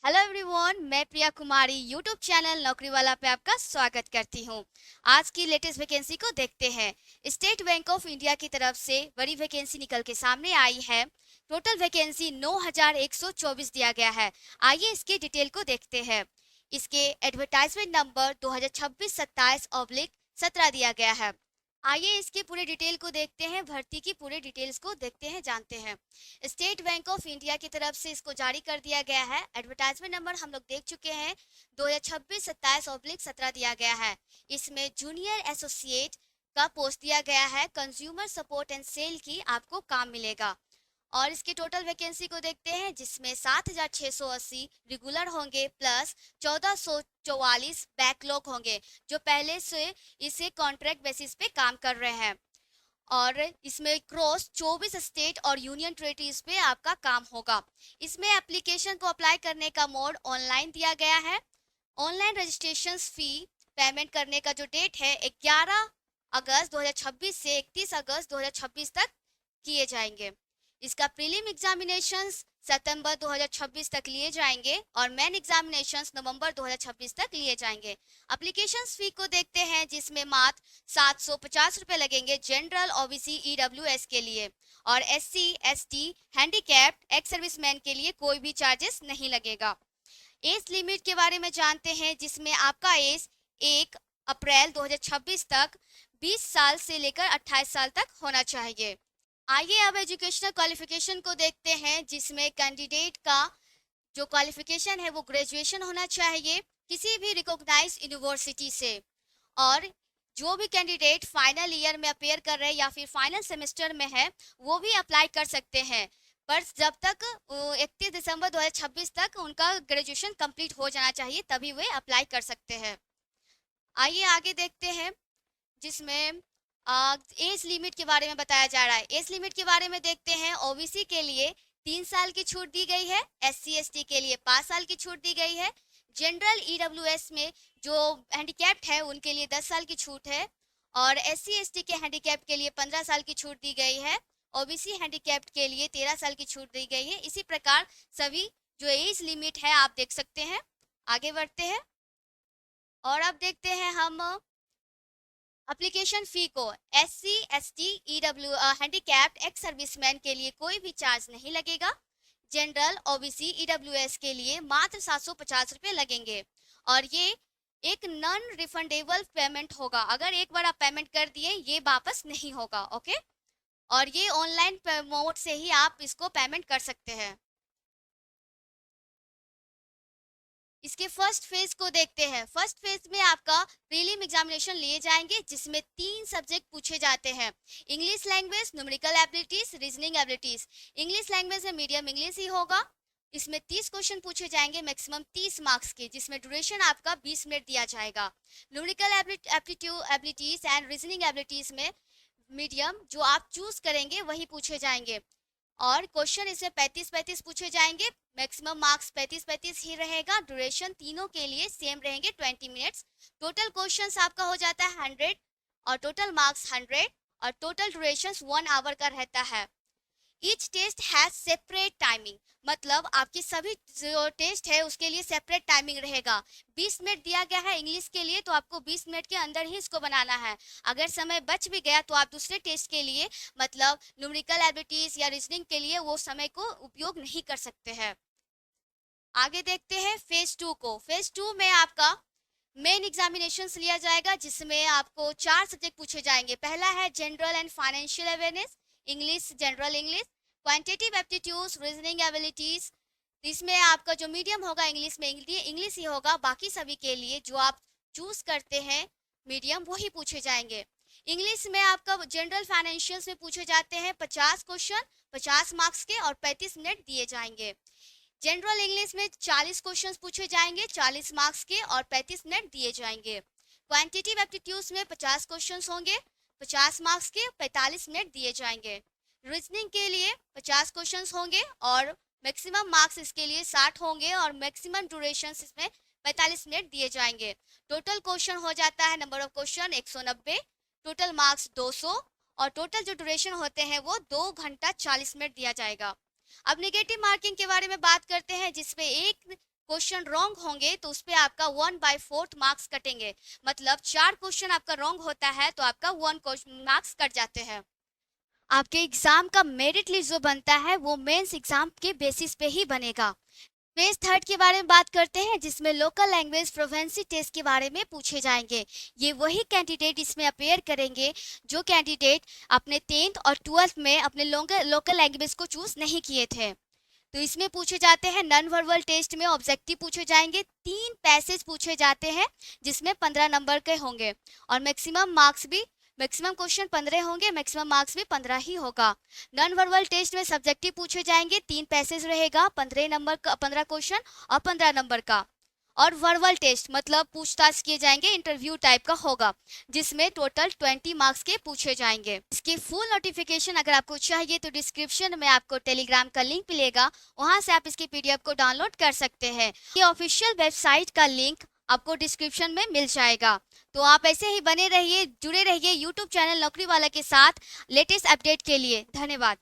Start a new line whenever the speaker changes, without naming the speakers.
Hello everyone, मैं Priya Kumari YouTube channel नौकरी वाला पे आपका स्वागत करती हूँ। आज की लेटेस्ट वैकेंसी को देखते हैं। स्टेट बैंक ऑफ इंडिया की तरफ से बड़ी वैकेंसी निकल के सामने आई है। टोटल वैकेंसी 9124 दिया गया है। आइए इसके डिटेल को देखते हैं। इसके एडवर्टाइजमेंट नंबर 2026-27/17 दिया गया है। आइए इसके पूरे डिटेल को देखते हैं, भर्ती की पूरे डिटेल्स को देखते हैं, जानते हैं। स्टेट बैंक ऑफ इंडिया की तरफ से इसको जारी कर दिया गया है। एडवर्टाइजमेंट नंबर हम लोग देख चुके हैं, 2026-27/17 दिया गया है। इसमें जूनियर एसोसिएट का पोस्ट दिया गया है। कंज्यूमर सपोर्ट एंड सेल की आपको काम मिलेगा। और इसकी टोटल वैकेंसी को देखते हैं, जिसमें 7680 रेगुलर होंगे प्लस 1444 बैकलॉग होंगे, जो पहले से इसे कॉन्ट्रैक्ट बेसिस पे काम कर रहे हैं। और इसमें क्रॉस 24 स्टेट और यूनियन टेरिटरीज पे आपका काम होगा। इसमें एप्लीकेशन को अप्लाई करने का मोड ऑनलाइन दिया गया है। ऑनलाइन रजिस्ट्रेशन फी पेमेंट करने का जो डेट है 11 अगस्त 2026 से 31 अगस्त 2026 तक किए जाएंगे। इसका प्रीलिम एग्जामिनेशंस सितंबर 2026 तक लिए जाएंगे और मेन एग्जामिनेशंस नवंबर 2026 तक लिए जाएंगे। एप्लीकेशन फी को देखते हैं, जिसमें मात्र 750 रुपये लगेंगे जनरल, ओबीसी, ईडब्ल्यूएस के लिए, और SC, ST, handicapped, ex serviceman के लिए कोई भी चार्जेस नहीं लगेगा। एज लिमिट के बारे में जानते हैं, जिसमें आपका एज 1 अप्रैल 2026 तक 20 साल से लेकर 28 साल तक होना चाहिए। आइए अब एजुकेशनल क्वालिफिकेशन को देखते हैं, जिसमें कैंडिडेट का जो क्वालिफिकेशन है वो ग्रेजुएशन होना चाहिए किसी भी रिकॉग्नाइज यूनिवर्सिटी से। और जो भी कैंडिडेट फाइनल ईयर में अपेयर कर रहे हैं या फिर फाइनल सेमेस्टर में है, वो भी अप्लाई कर सकते हैं। पर जब तक 31 दिसंबर 2026 तक उनका ग्रेजुएशन कंप्लीट हो जाना चाहिए, तभी वे अप्लाई कर सकते हैं। आइए आगे देखते हैं, जिसमें एज लिमिट के बारे में बताया जा रहा है। एज लिमिट के बारे में देखते हैं। ओबीसी के लिए 3 साल की छूट दी गई है। एससी एसटी के लिए 5 साल की छूट दी गई है। जनरल ईडब्ल्यूएस में जो हैंडीकैप्ड है उनके लिए 10 साल की छूट है। और एससी एसटी के हैंडीकैप्ड के लिए 15 साल की छूट दी गई है। ओबीसी हैंडीकैप्ड के लिए 13 साल की छूट दी गई है। इसी प्रकार सभी जो एज लिमिट है आप देख सकते हैं। आगे बढ़ते हैं और अब देखते हैं हम एप्लीकेशन फी को। SC ST EWS handicapped ex serviceman के लिए कोई भी चार्ज नहीं लगेगा। जनरल, ओबीसी, ईडब्ल्यूएस के लिए मात्र 750 रुपये लगेंगे। और ये एक नॉन रिफंडेबल पेमेंट होगा। अगर एक बार आप पेमेंट कर दिए, ये वापस नहीं होगा। ओके, और ये ऑनलाइन मोड से ही आप इसको पेमेंट कर सकते हैं। इसके फर्स्ट फेज को देखते हैं। फर्स्ट फेज में आपका प्रीलिम एग्जामिनेशन लिए जाएंगे, जिसमें 3 सब्जेक्ट पूछे जाते हैं। English language, numerical abilities, reasoning abilities. English language में मीडियम इंग्लिश ही होगा। इसमें 30 क्वेश्चन पूछे जाएंगे, मैक्सिमम 30 मार्क्स के, जिसमें ड्यूरेशन आपका 20 मिनट दिया जाएगा। Numerical aptitude abilities and reasoning abilities में मीडियम जो आप चूज करेंगे वही पूछे जाएंगे। और क्वेश्चन इसमें 35-35 पूछे जाएंगे। मैक्सिमम मार्क्स 35-35 ही रहेगा। ड्यूरेशन तीनों के लिए सेम रहेंगे, 20 मिनट्स। टोटल क्वेश्चंस आपका हो जाता है 100 और टोटल मार्क्स 100 और टोटल ड्यूरेशन 1 आवर का रहता है। Each test has separate timing, मतलब आपकी सभी जो टेस्ट है उसके लिए सेपरेट टाइमिंग रहेगा। 20 मिनट दिया गया है इंग्लिश के लिए, तो आपको 20 मिनट के अंदर ही इसको बनाना है। अगर समय बच भी गया तो आप दूसरे टेस्ट के लिए, मतलब न्यूमेरिकल एबिलिटीज या रीजनिंग के लिए, वो समय को उपयोग नहीं कर सकते हैं। आगे देखते हैं फेज 2 को। फेज 2 में आपका मेन एग्जामिनेशन लिया जाएगा, जिसमें आपको 4 सब्जेक्ट पूछे जाएंगे। पहला है general and financial awareness, English, general English. Quantitative aptitudes, reasoning abilities. इसमें आपका जो मीडियम होगा इंग्लिश में इंग्लिश ही होगा। बाकी सभी के लिए जो आप चूज करते हैं मीडियम, वही पूछे जाएंगे। इंग्लिश में आपका जनरल फाइनेंशियल्स में पूछे जाते हैं 50 क्वेश्चन, 50 मार्क्स के, और 35 मिनट दिए जाएंगे। जनरल इंग्लिश में 40 क्वेश्चंस पूछे जाएंगे, 40 मार्क्स के, और 35 मिनट दिए जाएंगे। क्वांटिटेटिव एप्टीट्यूड्स में 50 क्वेश्चंस होंगे, 50 मार्क्स के, 45 मिनट दिए जाएंगे। रीजनिंग के लिए 50 क्वेश्चंस होंगे और मैक्सिमम मार्क्स इसके लिए 60 होंगे और मैक्सिमम ड्यूरेशन इसमें 45 मिनट दिए जाएंगे। टोटल क्वेश्चन हो जाता है, number of question 190, total marks 200, और टोटल जो ड्यूरेशन होते हैं वो 2 घंटा 40 मिनट दिया जाएगा। अब नेगेटिव मार्किंग के बारे में बात करते हैं, जिसमें एक क्वेश्चन रॉन्ग होंगे तो उस पे आपका 1/4 मार्क्स कटेंगे। मतलब 4 क्वेश्चन आपका रॉन्ग होता है तो आपका 1 मार्क्स कट जाते हैं। आपके एग्जाम का मेरिट लिस्ट जो बनता है वो मेंस एग्जाम के बेसिस पे ही बनेगा। फेज थर्ड के बारे में बात करते हैं, जिसमें लोकल लैंग्वेज प्रोफेंसी टेस्ट के बारे में पूछे जाएंगे। ये वही कैंडिडेट इसमें अपेयर करेंगे जो कैंडिडेट अपने 10th और 12th में अपने लोकल लैंग्वेज को चूज नहीं किए थे। तो इसमें पूछे जाते हैं नॉन वर्बल टेस्ट में ऑब्जेक्टिव पूछे जाएंगे, 3 पैसेज पूछे जाते हैं जिसमें 15 नंबर के होंगे और मैक्सिमम क्वेश्चन 15 होंगे, मैक्सिमम मार्क्स भी 15 ही होगा। नॉन वर्बल टेस्ट में सब्जेक्टिव पूछे जाएंगे, 3 पैसेज रहेगा, 15 नंबर का 15 क्वेश्चन और 15 नंबर का। और वर्बल टेस्ट मतलब पूछताछ किए जाएंगे, इंटरव्यू टाइप का होगा जिसमें टोटल 20 मार्क्स के पूछे जाएंगे। इसकी फुल नोटिफिकेशन अगर आपको चाहिए तो डिस्क्रिप्शन में आपको टेलीग्राम का लिंक मिलेगा, वहां से आप इसकी पीडीएफ को डाउनलोड कर सकते हैं। ये ऑफिशियल वेबसाइट का लिंक आपको डिस्क्रिप्शन में मिल जाएगा। तो आप ऐसे ही बने रहिए, जुड़े रहिए यूट्यूब चैनल नौकरी वाला के साथ लेटेस्ट अपडेट के लिए। धन्यवाद।